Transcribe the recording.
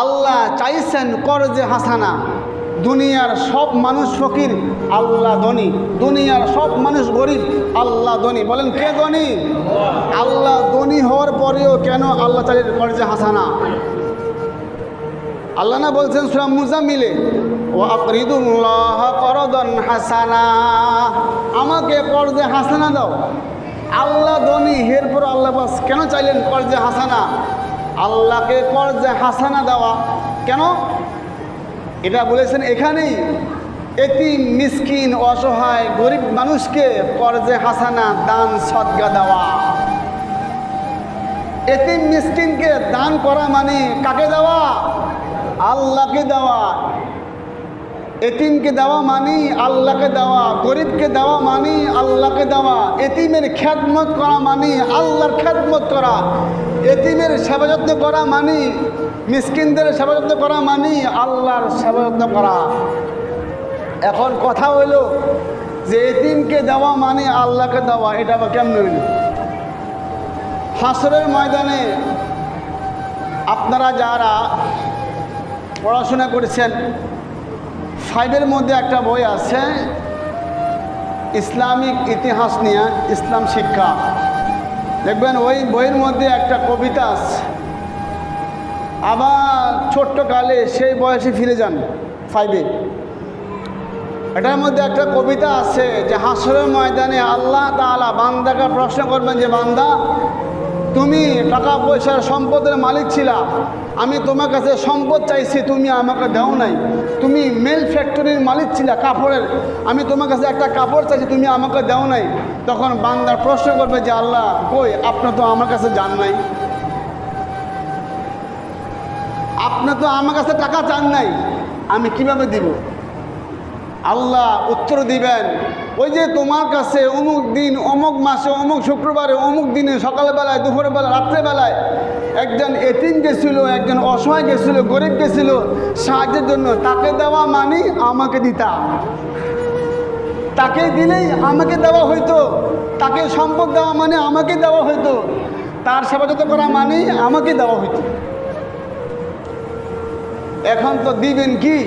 আল্লাহ চাইছেন কর্জে হাসানা। দুনিয়ার সব মানুষ ফকির, আল্লাহ ধনী। দুনিয়ার সব মানুষ গরিব, আল্লাহ ধনী। বলেন কে ধনী? আল্লাহ ধনী হওয়ার পরেও কেন আল্লাহ চাইলেন কর্জে হাসানা? আল্লাহ না বলছেন সূরা মুজাম্মিলে, ওয়া আকরিদুল্লাহ করদান হাসানা, আমাকে কর্জে হাসানা দাও। আল্লাহ ধনী, এরপর আল্লাহ বাস কেন চাইলেন কর্জে হাসানা? আল্লাহকে কর্জে হাসানা দেওয়া কেন? এটা বলেছেন এখানেই, এতিম মিসকিন অসহায় গরিব মানুষকে কর্জে হাসানা দান সদকা দেওয়া। এতিম মিসকিনকে দান করা মানে কাকে দেওয়া? আল্লাহকে দেওয়া। এতিমকে দেওয়া মানি আল্লাহকে দেওয়া, গরিবকে দেওয়া মানি আল্লাহকে দেওয়া। এতিমের খেদমত করা মানি আল্লাহর খেদমত করা। এতিমের সেবা যত্ন করা মানি, মিসকিনদের সেবা যত্ন করা মানি আল্লাহর সেবা যত্ন করা। এখন কথা হইল যে এতিমকে দেওয়া মানে আল্লাহকে দেওয়া, এটা আবার কেমন হইল? হাসরের ময়দানে আপনারা যারা পড়াশোনা করেছেন, 5-এর মধ্যে একটা বই আছে ইসলামিক ইতিহাস নিয়ে, ইসলাম শিক্ষা। দেখবেন ওই বইয়ের মধ্যে একটা কবিতা আছে। আবার ছোট্টকালে সেই বয়সে ফিরে যান 5-এ। এটার মধ্যে একটা কবিতা আছে যে হাসরের ময়দানে আল্লাহ তাআলা বান্দাকে প্রশ্ন করবেন যে বান্দা, তুমি টাকা পয়সার সম্পদের মালিক ছিলা, আমি তোমার কাছে সম্পদ চাইছি, তুমি আমাকে দাও নাই। তুমি মেল ফ্যাক্টরির মালিক ছিলা কাপড়ের, আমি তোমার কাছে একটা কাপড় চাইছি, তুমি আমাকে দাও নাই। তখন বান্দার প্রশ্ন করবে যে আল্লাহ কই, আপনি তো আমার কাছে যান নাই, আপনি তো আমার কাছে টাকা চান নাই, আমি কিভাবে দিব? আল্লাহ উত্তর দিবেন, ওই যে তোমার কাছে অমুক দিন অমুক মাসে অমুক শুক্রবারে অমুক দিনে সকালবেলায় দুপুরবেলা রাত্রেবেলায় একজন এতিম গেছিল, একজন অসহায় গেছিল, গরিব গেছিল সাহায্যের জন্য, তাকে দেওয়া মানে আমাকে দিতা। তাকে দিলেই আমাকে দেওয়া হইতো। তাকে সম্পদ দেওয়া মানে আমাকে দেওয়া হইতো। তার সেবা যত্ন করা মানেই আমাকে দেওয়া হইতো। এখন তো দিবেন কি?